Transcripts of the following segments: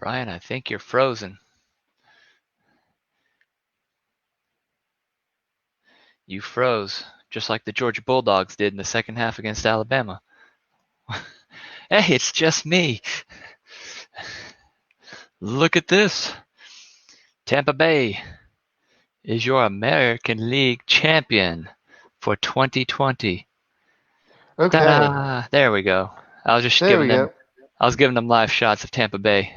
Brian, I think you're frozen. You froze, just like the Georgia Bulldogs did in the second half against Alabama. Hey, it's just me. Look at this. Tampa Bay is your American League champion for 2020. Okay, Ta-da! There we go. I was just there giving we them. go. I was giving them live shots of Tampa Bay.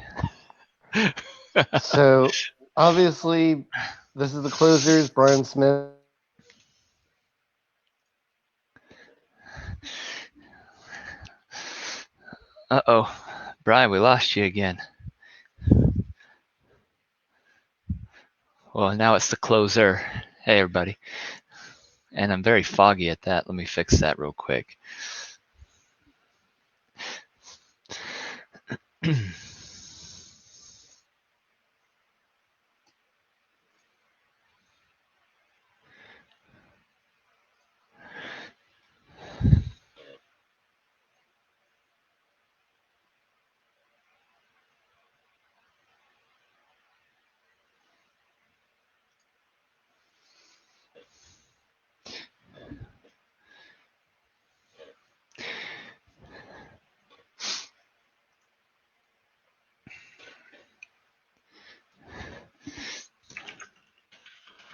So obviously, this is the closers, Brian Smith. Uh-oh. Brian, we lost you again. Well, now it's the closer. Hey, everybody. And I'm very foggy at that. Let me fix that real quick.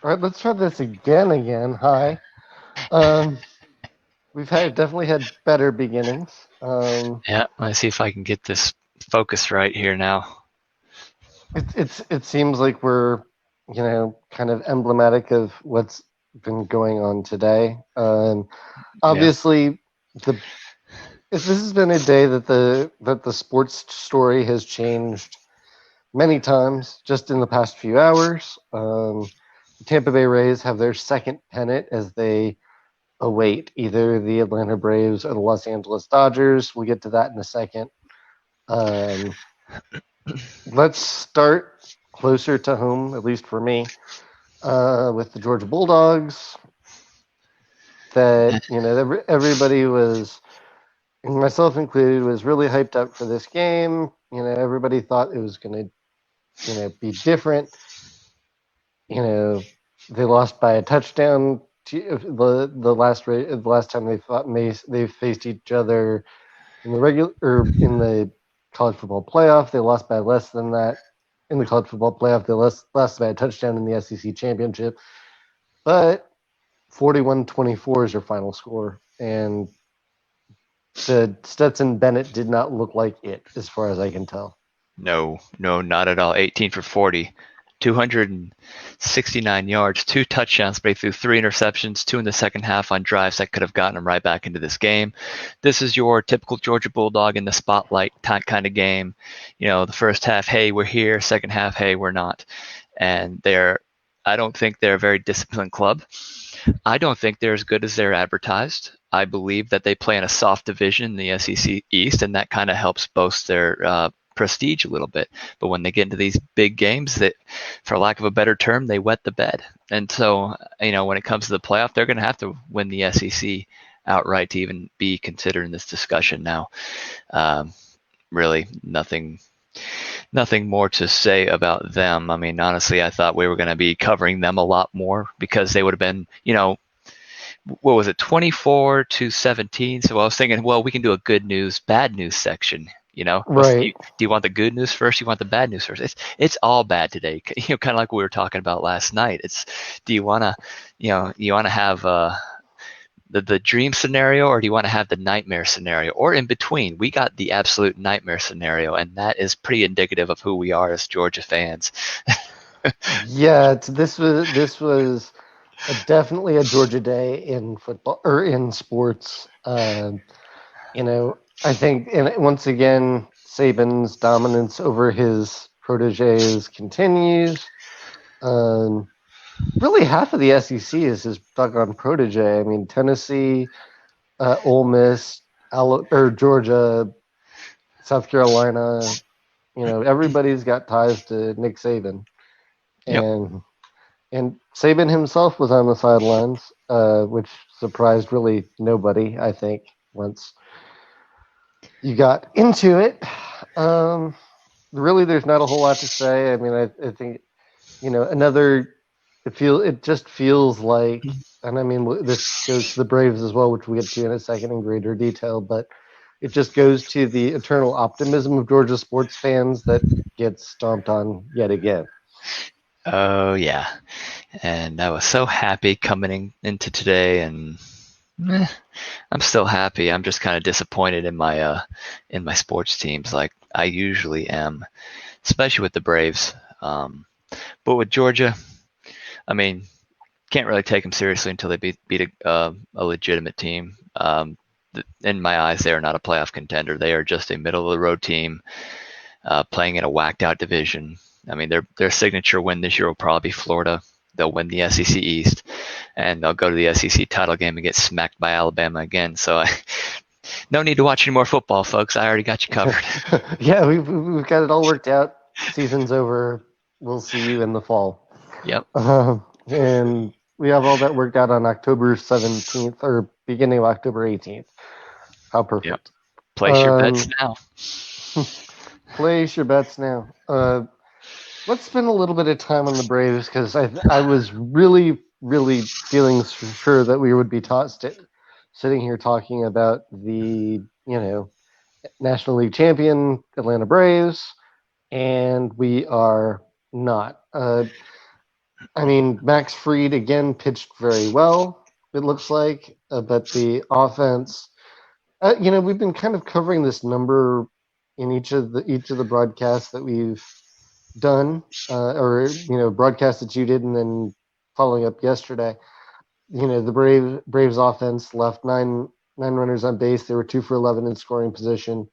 All right, let's try this again. Hi. Um, we've definitely had better beginnings. Yeah, let's see if I can get this focus right here now. It seems like we're kind of emblematic of what's been going on today. Yeah. Obviously, this has been a day that the sports story has changed many times just in the past few hours. The Tampa Bay Rays have their second pennant as they await either the Atlanta Braves or the Los Angeles Dodgers. We'll get to that in a second. Let's start closer to home, at least for me, with the Georgia Bulldogs. That everybody was, myself included, was really hyped up for this game. Everybody thought it was going to be different. They lost by a touchdown. The last time they faced each other in the college football playoff, they lost by less than that. In the college football playoff, they lost by a touchdown in the SEC championship. But 41-24 is your final score, and the Stetson Bennett did not look like it, as far as I can tell. No, not at all. 18 for 40, 269 yards, 2 touchdowns, but he threw 3 interceptions, 2 in the second half on drives that could have gotten him right back into this game. This is your typical Georgia Bulldog in the spotlight kind of game. The first half, hey, we're here. Second half, hey, we're not. And I don't think they're a very disciplined club. I don't think they're as good as they're advertised. I believe that they play in a soft division in the SEC East, and that kind of helps boast their prestige a little bit. But when they get into these big games, that, for lack of a better term, they wet the bed. And so, when it comes to the playoff, they're going to have to win the SEC outright to even be considered in this discussion now. Really, nothing more to say about them. I mean, honestly, I thought we were going to be covering them a lot more because they would have been, what was it, 24-17? So I was thinking, well, we can do a good news, bad news section. Right. Do you want the good news first? You want the bad news first? It's all bad today. Kind of like we were talking about last night. Do you want to have the dream scenario, or do you want to have the nightmare scenario, or in between? We got the absolute nightmare scenario, and that is pretty indicative of who we are as Georgia fans. Yeah, this was definitely a Georgia day in football or in sports. I think, and once again, Saban's dominance over his proteges continues. Really, half of the SEC is his doggone protege. I mean, Tennessee, Ole Miss, Georgia, South Carolina. Everybody's got ties to Nick Saban, Yep. and Saban himself was on the sidelines, which surprised really nobody, I think, once you got into it. really, there's not a whole lot to say. I mean, I think it just feels like, and I mean, this goes to the Braves as well, which we'll get to in a second in greater detail, but it just goes to the eternal optimism of Georgia sports fans that gets stomped on yet again. Oh yeah, and I was so happy coming into today, and I'm still happy. I'm just kind of disappointed in my sports teams, like I usually am, especially with the Braves. But with Georgia, I mean, can't really take them seriously until they beat a legitimate team. In my eyes, they are not a playoff contender. They are just a middle of the road team playing in a whacked out division. I mean, their signature win this year will probably be Florida. They'll win the SEC East, and they'll go to the SEC title game and get smacked by Alabama again. So no need to watch any more football, folks. I already got you covered. Yeah, we've got it all worked out. Season's over. We'll see you in the fall. Yep. And we have all that worked out on October 17th or beginning of October 18th. How perfect. Yep. Place your bets now. Place your bets now. Let's spend a little bit of time on the Braves because I was really, really feeling sure that we would be sitting here talking about the, National League champion Atlanta Braves, and we are not. I mean, Max Fried again pitched very well, it looks like, but the offense, we've been kind of covering this number in each of the broadcasts that we've done, or broadcast that you did, and then following up yesterday. The Braves offense left nine runners on base. They were 2 for 11 in scoring position.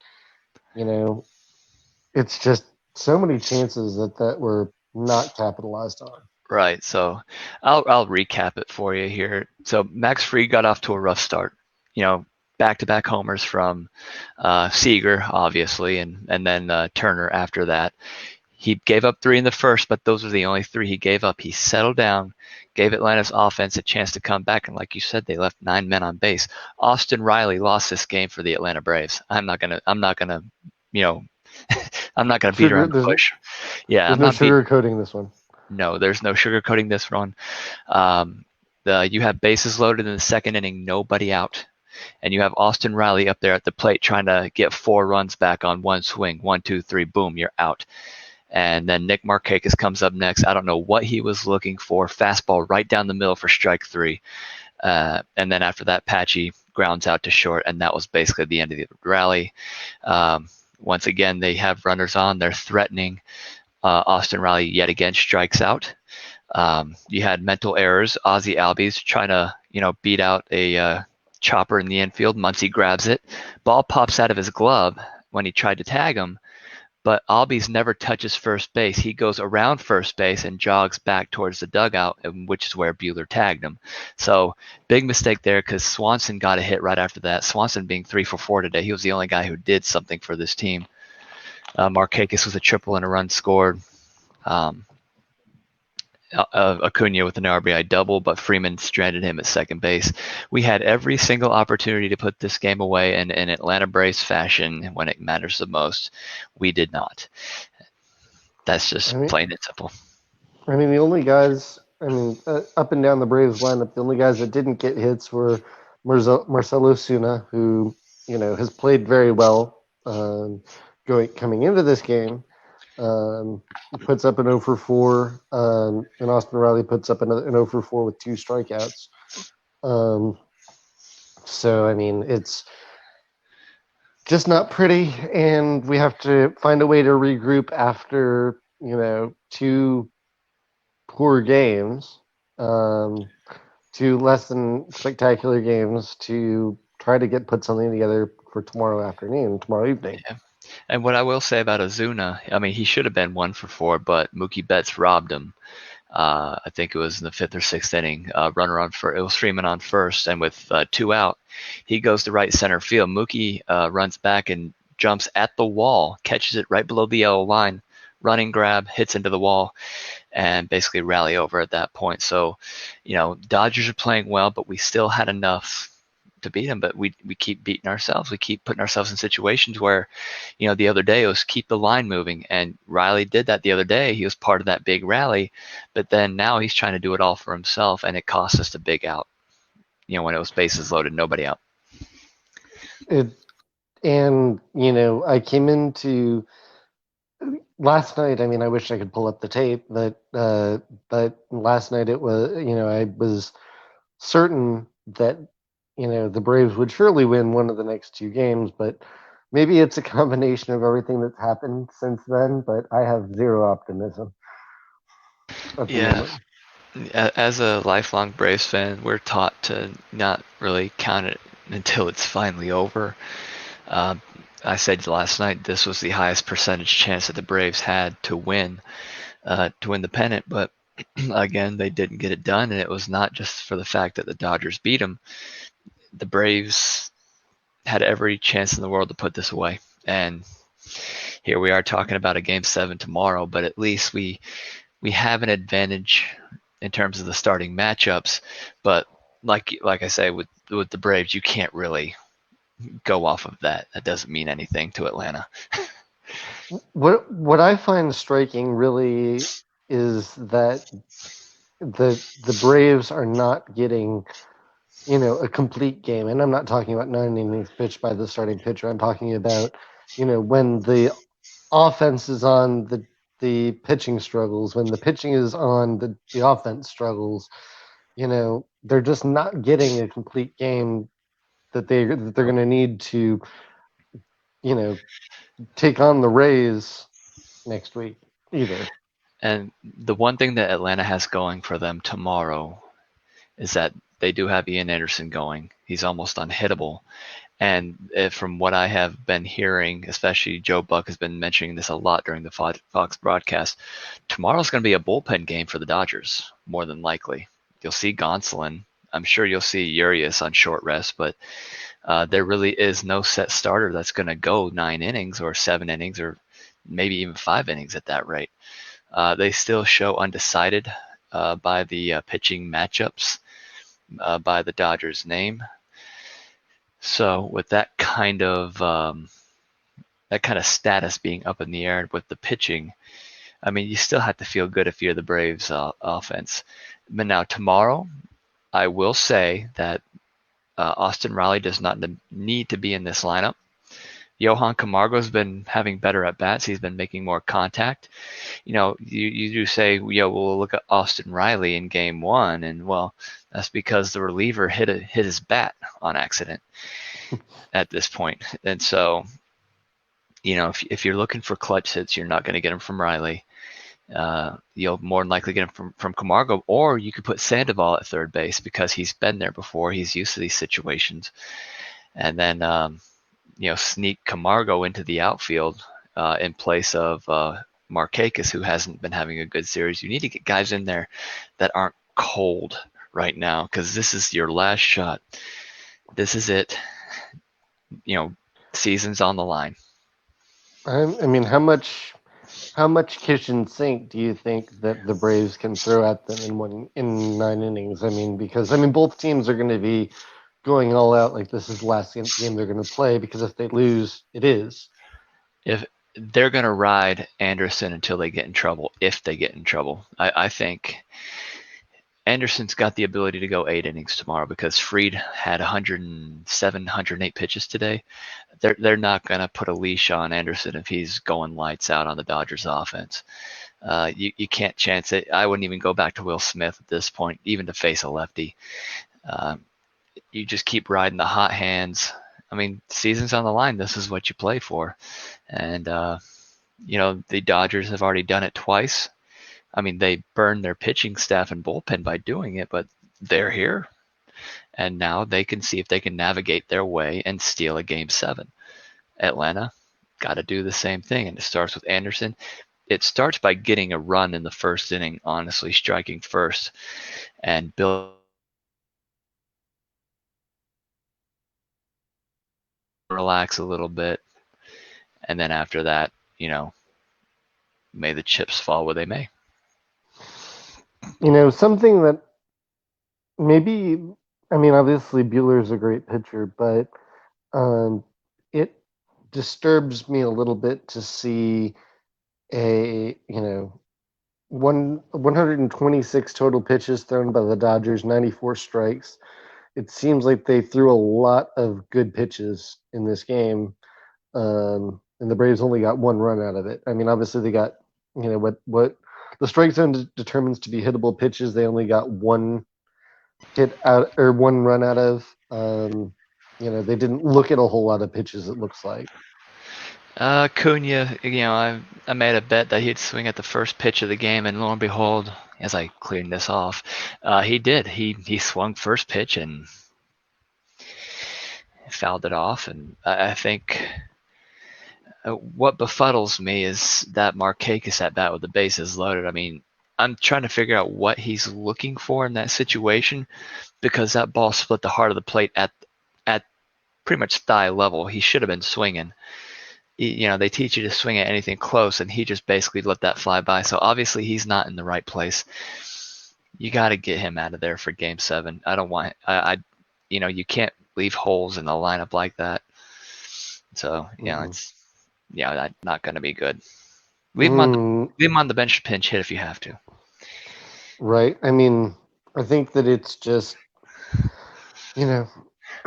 It's just so many chances that were not capitalized on. Right. So I'll recap it for you here. So Max Fried got off to a rough start. Back-to-back homers from Seager, obviously, and then Turner after that. He gave up 3 in the first, but those were the only 3 he gave up. He settled down, gave Atlanta's offense a chance to come back, and like you said, they left 9 men on base. Austin Riley lost this game for the Atlanta Braves. I'm not gonna, I'm not gonna beat around the bush. Yeah, there's no sugarcoating this one. No, there's no sugarcoating this one. You have bases loaded in the second inning, nobody out. And you have Austin Riley up there at the plate trying to get 4 runs back on one swing. 1, 2, 3, boom, you're out. And then Nick Markakis comes up next. I don't know what he was looking for. Fastball right down the middle for strike 3. And then after that, Patchy grounds out to short, and that was basically the end of the rally. Once again, they have runners on. They're threatening. Austin Riley yet again strikes out. You had mental errors. Ozzie Albies trying to beat out a chopper in the infield. Muncy grabs it. Ball pops out of his glove when he tried to tag him, but Albies never touches first base. He goes around first base and jogs back towards the dugout, which is where Buehler tagged him. So big mistake there because Swanson got a hit right after that. Swanson being 3 for 4 today. He was the only guy who did something for this team. Markakis was a triple and a run scored. Acuna with an RBI double, but Freeman stranded him at second base. We had every single opportunity to put this game away, and in Atlanta Braves fashion, when it matters the most, we did not. That's just plain and simple. I mean, the only guys, up and down the Braves lineup, the only guys that didn't get hits were Marcelo Osuna, who, has played very well coming into this game. Puts up an 0 for 4, and Austin Riley puts up an 0 for 4 with 2 strikeouts. So, I mean, it's just not pretty, and we have to find a way to regroup after, 2 poor games, 2 less than spectacular games to try to put something together for tomorrow evening. Yeah. And what I will say about Ozuna, he should have been 1 for 4, but Mookie Betts robbed him. I think it was in the 5th or 6th inning. Runner on first, it was Freeman on first, and with 2 out, he goes to right center field. Mookie runs back and jumps at the wall, catches it right below the yellow line, running grab, hits into the wall, and basically rally over at that point. So, Dodgers are playing well, but we still had enough to beat them, but we keep beating ourselves. We keep putting ourselves in situations where, the other day it was keep the line moving, and Riley did that the other day. He was part of that big rally, but then now he's trying to do it all for himself, and it cost us the big out. When it was bases loaded, nobody out. It and I came into last night. I mean, I wish I could pull up the tape, but last night it was I was certain that the Braves would surely win one of the next two games, but maybe it's a combination of everything that's happened since then. But I have zero optimism at the Yeah, moment. as a lifelong Braves fan, we're taught to not really count it until it's finally over. Uh, I said last night this was the highest percentage chance that the Braves had to win the pennant, but again, they didn't get it done, and it was not just for the fact that the Dodgers beat them. The Braves had every chance in the world to put this away, and here we are talking about a Game 7 tomorrow, but at least we have an advantage in terms of the starting matchups. But like I say, with the Braves, you can't really go off of that. That doesn't mean anything to Atlanta. What I find striking really is that the Braves are not getting a complete game, and I'm not talking about 9 innings pitched by the starting pitcher. I'm talking about when the offense is on, the pitching struggles. When the pitching is on, the offense struggles. They're just not getting a complete game that they're going to need to you know take on the Rays next week either. And the one thing that Atlanta has going for them tomorrow is that they do have Ian Anderson going. He's almost unhittable. And from what I have been hearing, especially Joe Buck has been mentioning this a lot during the Fox broadcast, tomorrow's going to be a bullpen game for the Dodgers, more than likely. You'll see Gonsolin. I'm sure you'll see Urias on short rest, but there really is no set starter that's going to go 9 innings or 7 innings or maybe even 5 innings at that rate. They still show undecided by the pitching matchups by the Dodgers' name. So with that kind of status being up in the air with the pitching, I mean, you still have to feel good if you're the Braves offense. But now tomorrow, I will say that Austin Riley does not need to be in this lineup. Johan Camargo's been having better at bats. He's been making more contact. You do say, we'll look at Austin Riley in game 1, and well, that's because the reliever hit his bat on accident at this point. And so, if you're looking for clutch hits, you're not going to get them from Riley. You'll more than likely get him from Camargo, or you could put Sandoval at third base because he's been there before. He's used to these situations. And then, sneak Camargo into the outfield in place of Markakis, who hasn't been having a good series. You need to get guys in there that aren't cold right now because this is your last shot. This is it. Season's on the line. I mean, how much kitchen sink do you think that the Braves can throw at them in 9 innings? I mean, because both teams are going to be going all out like this is the last game they're going to play, because if they lose, it is. If they're going to ride Anderson until they get in trouble, if they get in trouble, I think Anderson's got the ability to go 8 innings tomorrow because Fried had 107, 108 pitches today. They're not going to put a leash on Anderson if he's going lights out on the Dodgers offense. You can't chance it. I wouldn't even go back to Will Smith at this point, even to face a lefty. You just keep riding the hot hands. I mean, season's on the line. This is what you play for. And, the Dodgers have already done it twice. I mean, they burned their pitching staff and bullpen by doing it, but they're here. And now they can see if they can navigate their way and steal a Game 7. Atlanta got to do the same thing, and it starts with Anderson. It starts by getting a run in the first inning, honestly, striking first, and Bill relax a little bit. And then after that, may the chips fall where they may. Something that maybe I mean, obviously Bueller's a great pitcher, but it disturbs me a little bit to see a 126 total pitches thrown by the Dodgers, 94 strikes. It seems like they threw a lot of good pitches in this game, and the Braves only got one run out of it. I mean, obviously they got what the strike zone determines to be hittable pitches. They only got one hit out or one run out of. They didn't look at a whole lot of pitches. It looks like. Cunha, I made a bet that he'd swing at the first pitch of the game, and lo and behold, as I cleared this off, he did. He swung first pitch and fouled it off, and I think what befuddles me is that Markakis at bat with the bases loaded. I mean, I'm trying to figure out what he's looking for in that situation because that ball split the heart of the plate at pretty much thigh level. He should have been swinging. They teach you to swing at anything close, and he just basically let that fly by. So obviously he's not in the right place. You got to get him out of there for Game 7. I don't want. You can't leave holes in the lineup like that. So it's that's not going to be good. Leave him on the bench to pinch hit if you have to. Right. I mean, I think that it's just, I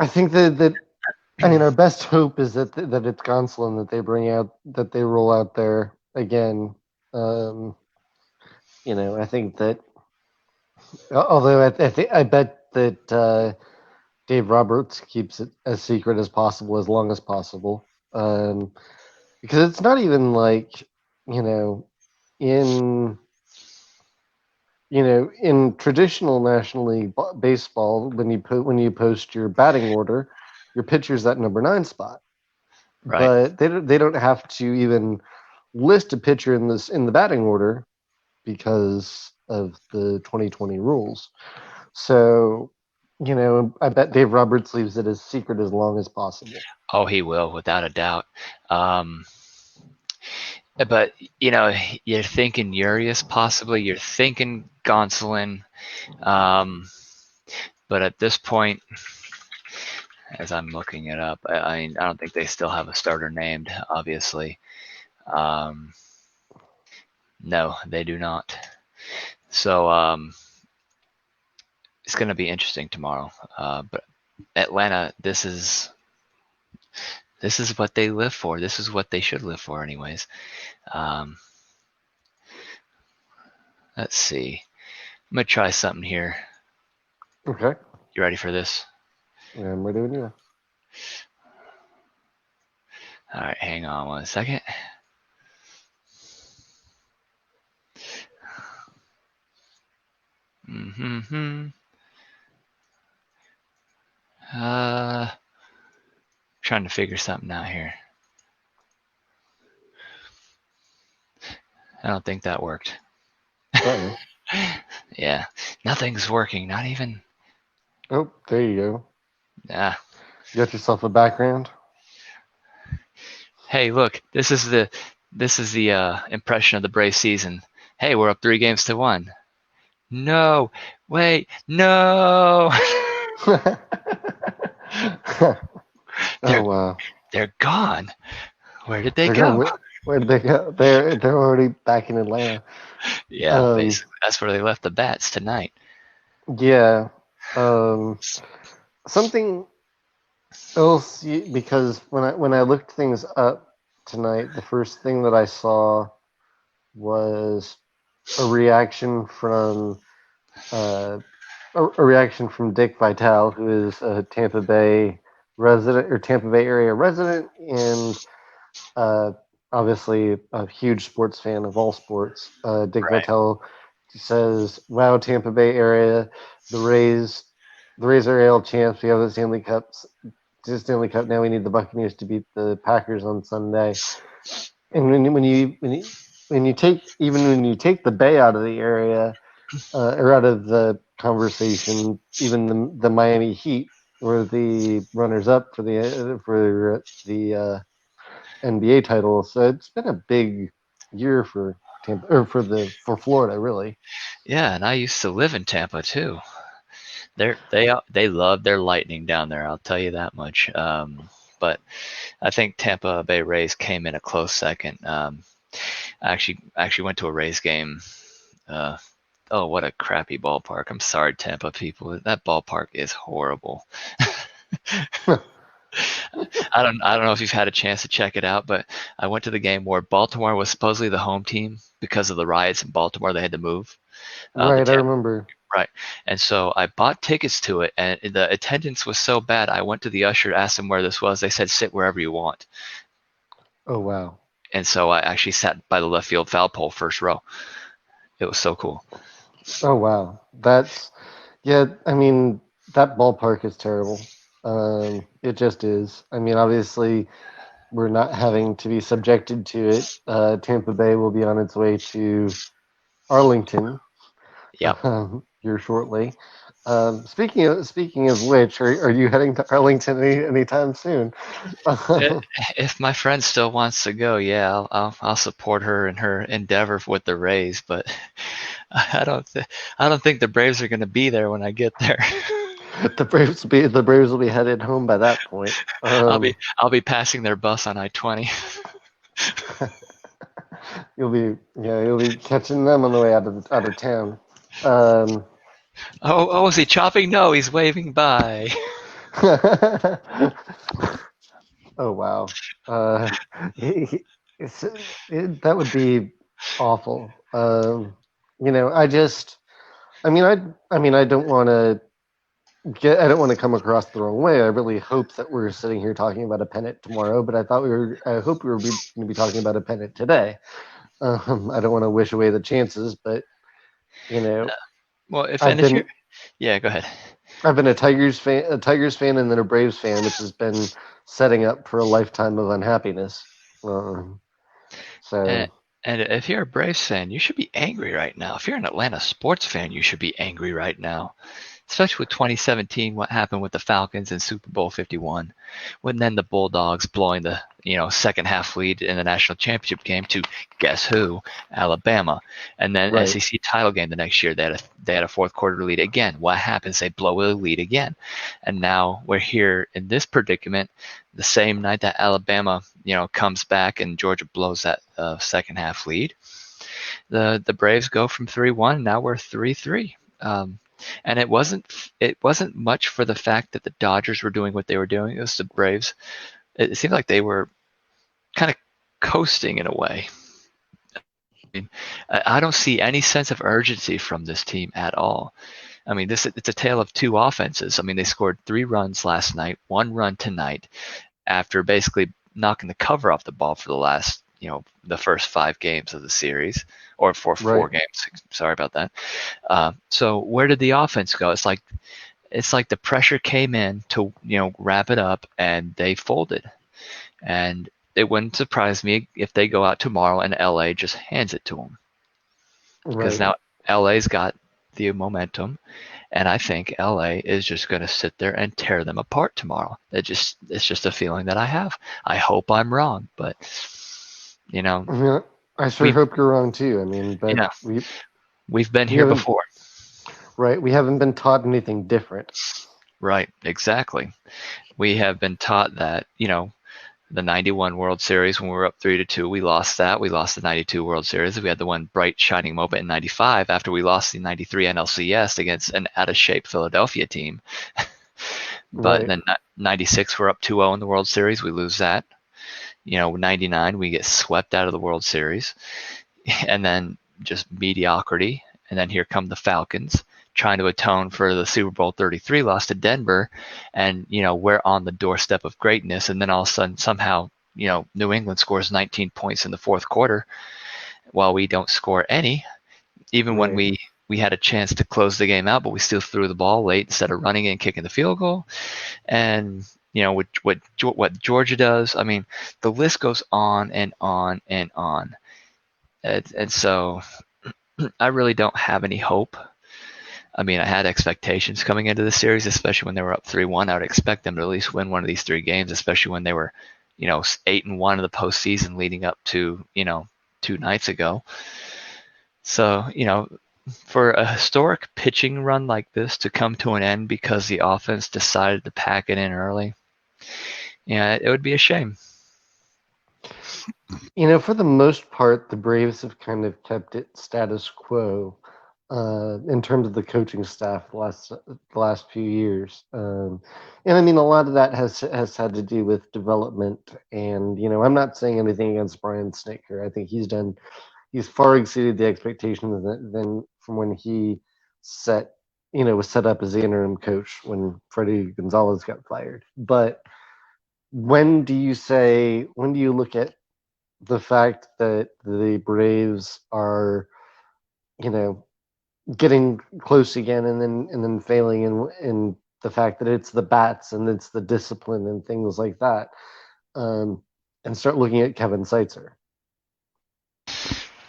think our best hope is that it's Gonsolin that they bring out, that they roll out there again. I think that, although I bet that Dave Roberts keeps it as secret as possible, as long as possible, because it's not even like, in in traditional National League baseball, when you post your batting order, your pitcher's at number 9 spot. Right. But they don't have to even list a pitcher in the batting order because of the 2020 rules. So, I bet Dave Roberts leaves it as secret as long as possible. Oh, he will, without a doubt. But you're thinking Urias possibly. You're thinking Gonsolin. But at this point, as I'm looking it up, I don't think they still have a starter named. Obviously, no, they do not. So it's going to be interesting tomorrow. But Atlanta, this is what they live for. This is what they should live for, anyways. Let's see. I'm gonna try something here. Okay. You ready for this? Yeah, I'm ready when you are. All right, hang on 1 second. Trying to figure something out here. I don't think that worked. Yeah, nothing's working. Not even. Oh, there you go. Yeah. You got yourself a background. Hey, look. This is the impression of the Braves season. Hey, we're up 3-1. No, wait, no. Oh wow. They're gone. Where did they go? Where did they go? They're already back in Atlanta. Yeah, basically, that's where they left the bats tonight. Yeah. Something else, because when I looked things up tonight, the first thing that I saw was a reaction from Dick Vitale, who is a Tampa Bay resident or Tampa Bay area resident, and obviously a huge sports fan of all sports. Dick Vitale says, "Wow, Tampa Bay area, the Rays are AL champs. We have the Stanley Cup. Now we need the Buccaneers to beat the Packers on Sunday." And when you take the Bay out of the area, or out of the conversation, even the Miami Heat were the runners-up for the NBA title. So it's been a big year for Tampa, or for Florida, really. Yeah, and I used to live in Tampa too. They love their lightning down there. I'll tell you that much. But I think Tampa Bay Rays came in a close second. I actually went to a Rays game. Oh, what a crappy ballpark! I'm sorry, Tampa people. That ballpark is horrible. I don't know if you've had a chance to check it out, but I went to the game where Baltimore was supposedly the home team because of the riots in Baltimore. They had to move. The Right, I Tampa remember. Right. And so I bought tickets to it, and the attendance was so bad. I went to the usher, asked them where this was. They said, sit wherever you want. Oh wow. And so I actually sat by the left field foul pole, first row. It was so cool. Oh wow. That's yeah. I mean, that ballpark is terrible. It just is. I mean, obviously, we're not having to be subjected to it. Tampa Bay will be on its way to Arlington Yep. here shortly. Speaking of which, are you heading to Arlington anytime soon? If my friend still wants to go, yeah, I'll support her in her endeavor with the Rays, but I don't think the Braves are going to be there when I get there. The Braves will be headed home by that point. I'll be passing their bus on I-20. You'll be catching them on the way out of town. Um, Oh, is he chopping? No, he's waving by. oh wow, that would be awful. I don't want to I don't want to come across the wrong way. I really hope that we're sitting here talking about a pennant tomorrow, but I hope we were going to be talking about a pennant today. I don't want to wish away the chances, but you know, Well, I've if you're, been yeah, go ahead. I've been a Tigers fan, and then a Braves fan, which has been setting up for a lifetime of unhappiness. Um, And, so and if you're a Braves fan, you should be angry right now. If you're an Atlanta sports fan, you should be angry right now. Especially with 2017, what happened with the Falcons in Super Bowl 51, when then the Bulldogs blowing the second half lead in the national championship game to guess who, Alabama, and then right, SEC title game the next year they had a fourth quarter lead again. What happens? They blow the lead again, and now we're here in this predicament. The same night that Alabama comes back and Georgia blows that second half lead, the Braves go from 3-1. Now we're 3-3. And it wasn't much for the fact that the Dodgers were doing what they were doing. It was the Braves. It seemed like they were kind of coasting in a way. I mean, I don't see any sense of urgency from this team at all. I mean, it's a tale of two offenses. I mean, they scored 3 runs last night, 1 run tonight, after basically knocking the cover off the ball for the last, the first 5 games of the series, or for 4 right, games. Sorry about that. So where did the offense go? It's like the pressure came in to wrap it up, and they folded. And it wouldn't surprise me if they go out tomorrow and LA just hands it to them, because right. now LA's got the momentum, and I think LA is just going to sit there and tear them apart tomorrow. It's just a feeling that I have. I hope I'm wrong, but you know, I mean, I sure we hope you're wrong too. I mean, but yeah, we've been we here haven't before. we haven't been taught anything different. Right, exactly. We have been taught that, the 91 World Series when we were up 3-2, we lost that. We lost the 92 World Series. We had the one bright shining moment in 95 after we lost the 93 NLCS against an out of shape Philadelphia team. But Right, then 96 we're up 2-0 in the World Series. We lose that. 99 we get swept out of the World Series. And then just mediocrity. And then here come the Falcons trying to atone for the Super Bowl 33 loss to Denver, and we're on the doorstep of greatness, and then all of a sudden somehow New England scores 19 points in the fourth quarter while we don't score any, even when right. we had a chance to close the game out, but we still threw the ball late instead of running and kicking the field goal. And what Georgia does, I mean, the list goes on and on and on. And so I really don't have any hope. I mean, I had expectations coming into the series, especially when they were up 3-1. I would expect them to at least win one of these 3 games, especially when they were, 8-1 in the postseason leading up to, 2 nights ago. So, For a historic pitching run like this to come to an end because the offense decided to pack it in early, yeah, it would be a shame. For the most part, the Braves have kind of kept it status quo in terms of the coaching staff the last few years. And I mean, a lot of that has had to do with development. And I'm not saying anything against Brian Snitker. I think he's far exceeded the expectations than from when he set was set up as the interim coach when Freddie Gonzalez got fired. But when do you look at the fact that the Braves are, you know, getting close again and then failing, and the fact that it's the bats and it's the discipline and things like that, um, and start looking at Kevin Seitzer.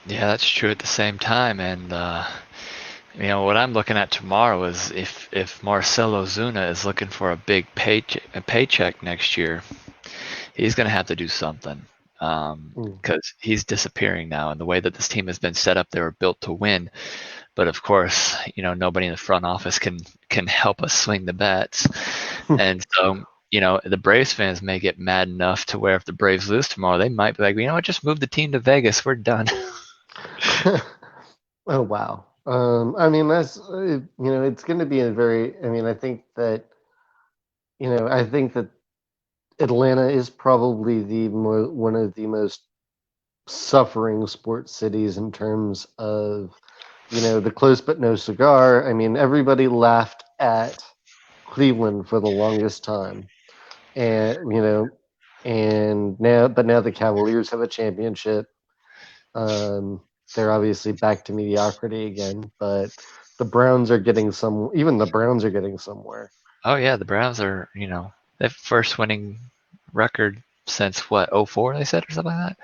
Yeah, that's true at the same time. And what I'm looking at tomorrow is if Marcelo Zuna is looking for a big paycheck next year, he's going to have to do something because he's disappearing now. And the way that this team has been set up, they were built to win. But of course, nobody in the front office can help us swing the bats. And so, the Braves fans may get mad enough to where if the Braves lose tomorrow, they might be like, just move the team to Vegas. We're done. Oh wow. I mean that's it's going to be a very. I mean, I think that Atlanta is probably one of the most suffering sports cities in terms of the close but no cigar. I mean, everybody laughed at Cleveland for the longest time, and now the Cavaliers have a championship. They're obviously back to mediocrity again, but the Browns are getting some. Even the Browns are getting somewhere. Oh yeah, the Browns are, their first winning record since what, '04 they said or something like that.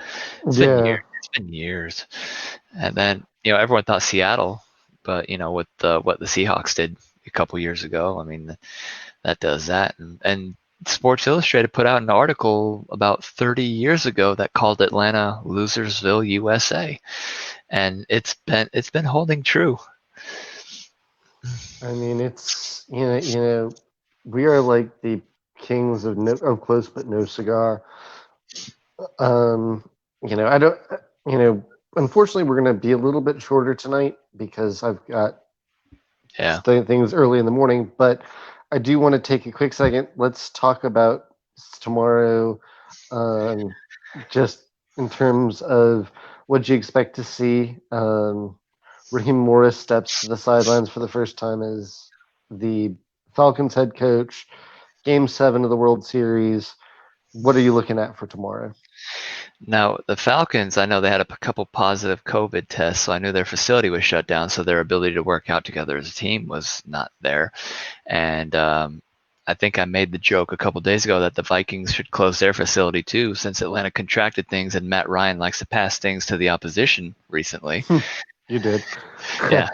It's been Yeah, years. It's been years. And then, everyone thought Seattle, but with what the Seahawks did a couple years ago, I mean, that does that. And Sports Illustrated put out an article about 30 years ago that called Atlanta Losersville, USA, and it's been holding true. I mean it's we are like the kings of close but no cigar. I don't. You know, Unfortunately, we're going to be a little bit shorter tonight because I've got Yeah. things early in the morning. But I do want to take a quick second. Let's talk about tomorrow, um, just in terms of what you expect to see. Raheem Morris steps to the sidelines for the first time as the Falcons head coach. Game 7 of the World Series. What are you looking at for tomorrow? Now, the Falcons, I know they had a couple positive COVID tests, so I knew their facility was shut down, so their ability to work out together as a team was not there. And I think I made the joke a couple days ago that the Vikings should close their facility too, since Atlanta contracted things and Matt Ryan likes to pass things to the opposition recently. You did. Yeah.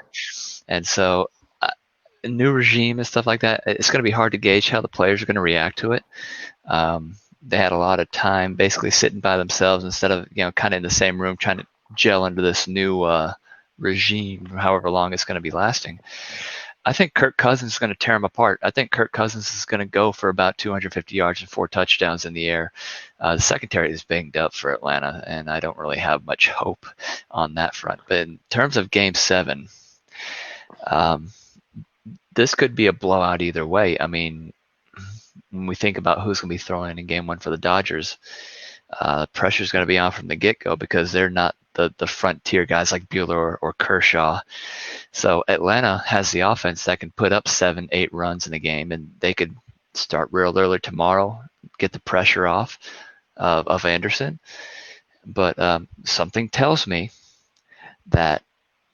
And so, a new regime and stuff like that, it's going to be hard to gauge how the players are going to react to it. They had a lot of time basically sitting by themselves instead of, kind of in the same room trying to gel into this new regime, however long it's going to be lasting. I think Kirk Cousins is going to tear them apart. I think Kirk Cousins is going to go for about 250 yards and 4 touchdowns in the air. The secondary is banged up for Atlanta, and I don't really have much hope on that front. But in terms of Game 7, this could be a blowout either way. I mean, when we think about who's going to be throwing in Game 1 for the Dodgers, pressure is going to be on from the get-go because they're not the front-tier guys like Buehler or Kershaw. So Atlanta has the offense that can put up 7, 8 runs in a game, and they could start real early tomorrow, get the pressure off of Anderson. But something tells me that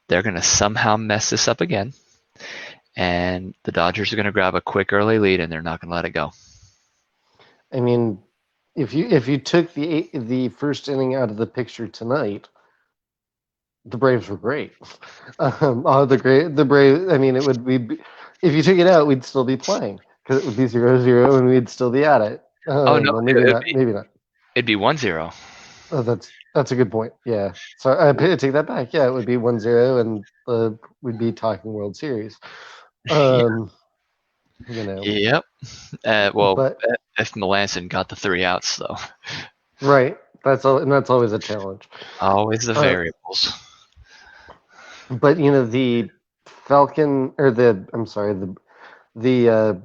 they're going to somehow mess this up again, and the Dodgers are going to grab a quick early lead, and they're not going to let it go. I mean, if you took the first inning out of the picture tonight, the Braves were great. The Braves. I mean, it would be if you took it out, we'd still be playing because it would be 0-0 and we'd still be at it. Oh no, Well, maybe not. Maybe not. it'd be 1-0. Oh, that's a good point. Yeah. So I take that back. Yeah, it would be 1-0, and we'd be talking World Series. Yeah. Um, you know, Yep. Well, but if Melanson got the 3 outs, though, right. That's all, and that's always a challenge. always the Uh, variables. but the Falcon or the I'm sorry, the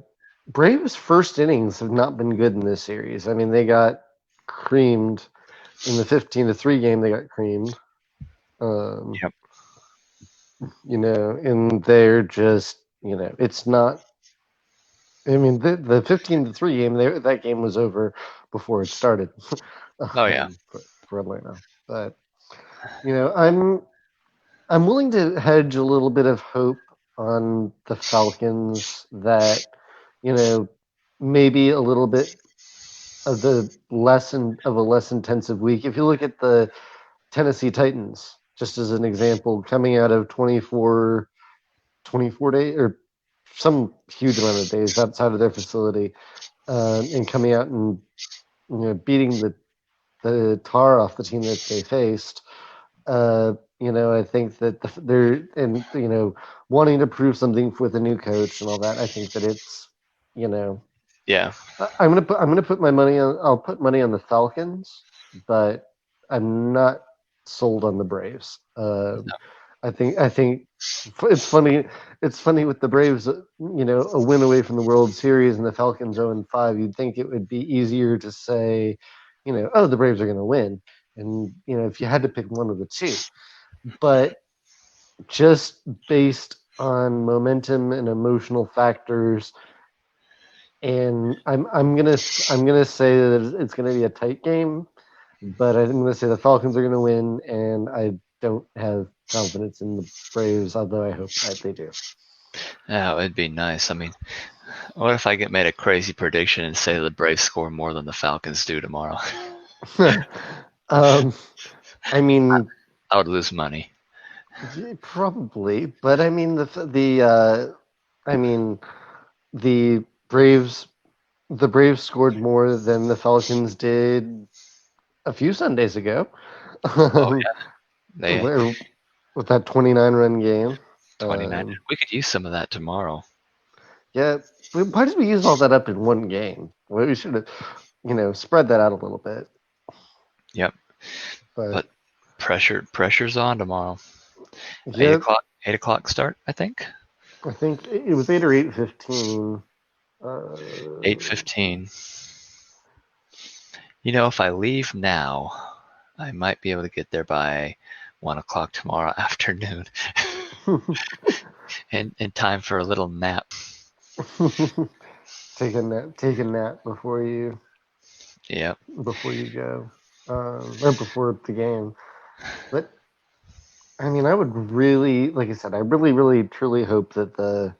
Braves' first innings have not been good in this series. I mean, they got creamed in the 15-3 game. They got creamed. Um, Yep. and they're just, it's not. I mean, the 15-3 game, that game was over before it started Oh yeah. for Atlanta. But I'm willing to hedge a little bit of hope on the Falcons that you know maybe a little bit of the lesson of a less intensive week. If you look at the Tennessee Titans, just as an example, coming out of 24 days or some huge amount of days outside of their facility, and coming out and beating the tar off the team that they faced. I think that they're and wanting to prove something with a new coach and all that. I think that it's you know Yeah. I'm gonna put my money on. I'll put money on the Falcons, but I'm not sold on the Braves. I think it's funny. It's funny with the Braves. A win away from the World Series and the Falcons 0-5. You'd think it would be easier to say, oh, the Braves are going to win, and if you had to pick one of the two, but just based on momentum and emotional factors, and I'm gonna say that it's gonna be a tight game, but I'm gonna say the Falcons are gonna win, and I don't have confidence in the Braves, although I hope that they do. Yeah, it'd be nice. I mean, what if I get made a crazy prediction and say the Braves score more than the Falcons do tomorrow? um, I mean, I would lose money. probably, but I mean I mean the Braves the Braves scored more than the Falcons did a few Sundays ago. Oh yeah. They Where with that 29 run game. 29. Um, We could use some of that tomorrow. yeah, why did we use all that up in one game? Well, we should have, spread that out a little bit. Yep. But But pressure's on tomorrow. Eight yeah, o'clock 8 o'clock start, I think. I think it was 8 or 8:15. 8:15. If I leave now, I might be able to get there by 1 o'clock tomorrow afternoon, in time for a little nap. Take a nap Yep. before you go, or before the game. But I mean, I would really, like I said, I really, really, truly hope that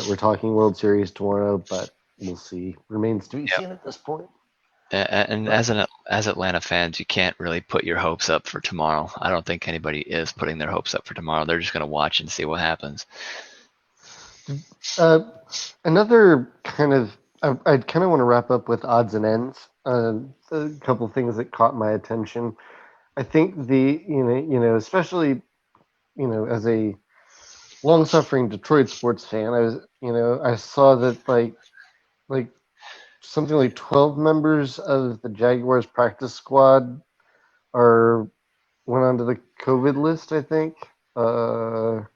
we're talking World Series tomorrow, but we'll see. Remains to be Yep. seen at this point. And But as Atlanta fans, you can't really put your hopes up for tomorrow. I don't think anybody is putting their hopes up for tomorrow. They're just going to watch and see what happens. uh, another kind of, I kind of want to wrap up with odds and ends. A couple things that caught my attention. I think especially as a long-suffering Detroit sports fan, I saw that like something like 12 members of the Jaguars practice squad are went onto the COVID list, I think. Oh,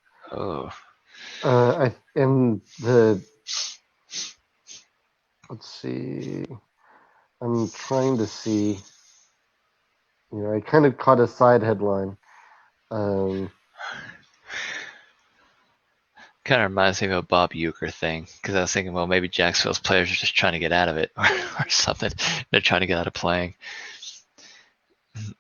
And let's see, I'm trying to see, I kind of caught a side headline. Um, kind of reminds me of a Bob Uecker thing, because I was thinking, well, maybe Jacksonville's players are just trying to get out of it, or something. They're trying to get out of playing.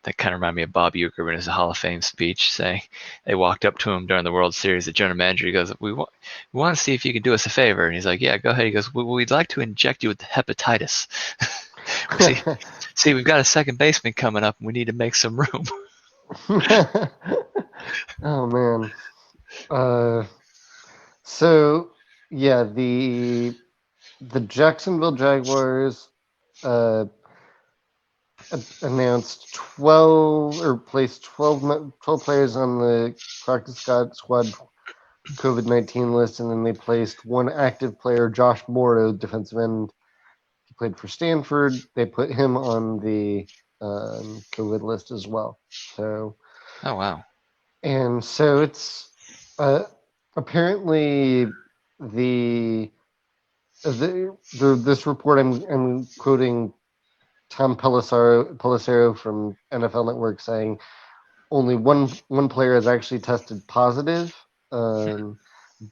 That kind of reminded me of Bob Uecker in his Hall of Fame speech, saying they walked up to him during the World Series. The general manager, he goes, we want to see if you can do us a favor. And he's like, yeah, go ahead. He goes, we'd like to inject you with hepatitis. See, we've got a second baseman coming up, and we need to make some room. oh man. Uh, so yeah, the Jacksonville Jaguars uh, announced 12 or placed 12 players on the practice squad COVID-19 list, and then they placed one active player, Josh Morrow, defensive end. He played for Stanford. They put him on the COVID list as well. So, Oh wow. and so it's uh, apparently the, this report I'm quoting Tom Pelissero from NFL Network saying only one player has actually tested positive, um,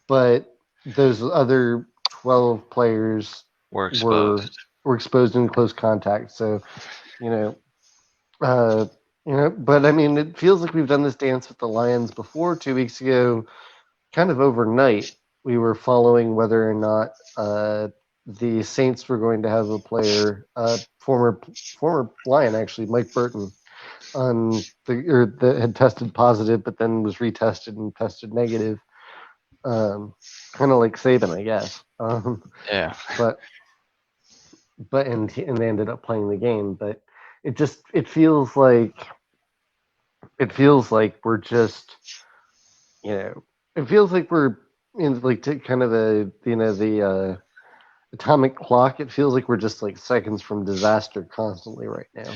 but those other 12 players We're were exposed. were exposed in close contact. So you know, uh, but I mean, it feels like we've done this dance with the Lions before. 2 weeks ago, kind of overnight, we were following whether or not the Saints were going to have a player, former Lion actually, Mike Burton, on that had tested positive, but then was retested and tested negative. Kind of like Saban, I guess. Yeah. But and they ended up playing the game. But it feels like we're just it feels like we're in like kind of the atomic clock. It feels like we're just like seconds from disaster constantly right now.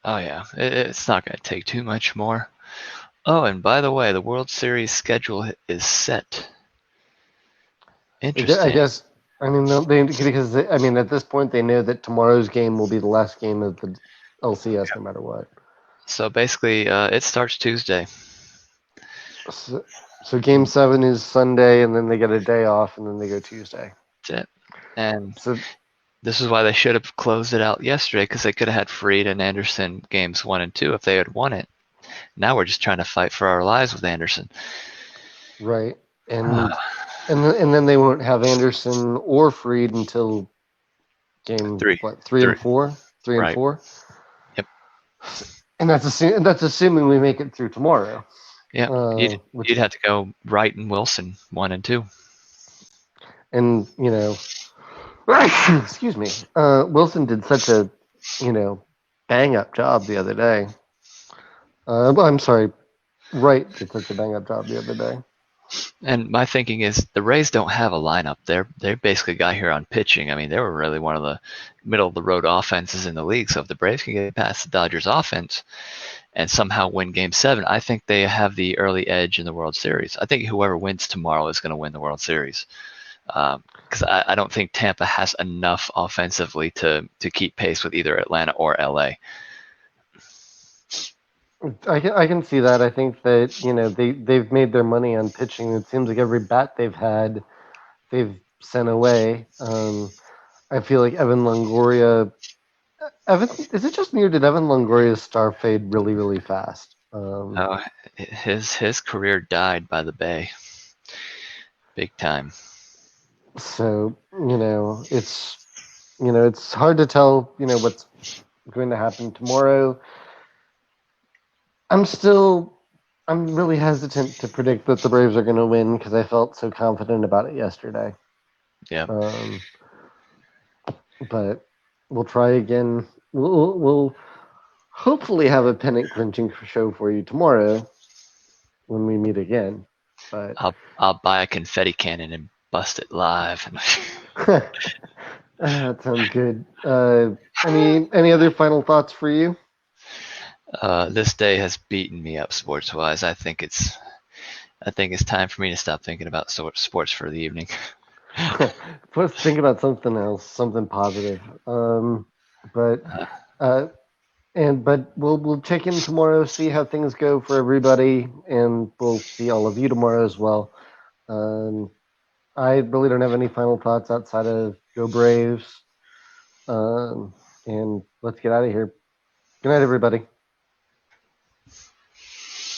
Oh yeah. It's not going to take too much more. Oh, and by the way, the World Series schedule is set. I Interesting. guess. I mean, because I mean, at this point, they know that tomorrow's game will be the last game of the LCS, no matter what. So basically, it starts Tuesday. So Game 7 is Sunday, and then they get a day off, and then they go Tuesday. That's it. And So this is why they should have closed it out yesterday, because they could have had Fried and Anderson games 1 and 2 if they had won it. Now we're just trying to fight for our lives with Anderson. right, and then they won't have Anderson or Freed until game Three. what 3 and 4, three and Right. four, Yep. and that's assuming we make it through tomorrow. Yep. Which You'd have to go Wright and Wilson 1 and 2. and excuse me, Wilson did such a bang up job the other day. Well, I'm sorry, Wright did such a bang up job the other day. And my thinking is the Rays don't have a lineup. They basically got here on pitching. I mean, they were really one of the middle of the road offenses in the league. So if the Braves can get past the Dodgers offense and somehow win Game 7, I think they have the early edge in the World Series. I think whoever wins tomorrow is going to win the World Series. Because I don't think Tampa has enough offensively to keep pace with either Atlanta or LA. I can see that. I think that they've made their money on pitching. It seems like every bat they've had, they've sent away. I feel like Evan Longoria. Is it just me or did Evan Longoria's star fade really really fast? Oh, his career died by the Bay, big time. So it's hard to tell what's going to happen tomorrow. I'm really hesitant to predict that the Braves are going to win because I felt so confident about it yesterday. Yeah. But we'll try again. We'll hopefully have a pennant clinching show for you tomorrow when we meet again. But I'll buy a confetti cannon and bust it live. that sounds good. Any other final thoughts for you? This day has beaten me up sports wise. I think it's time for me to stop thinking about sports for the evening. Let's think about something else, something positive. But uh, but we'll check in tomorrow, see how things go for everybody, and we'll see all of you tomorrow as well. I really don't have any final thoughts outside of go Braves. And let's get out of here. Good night, everybody.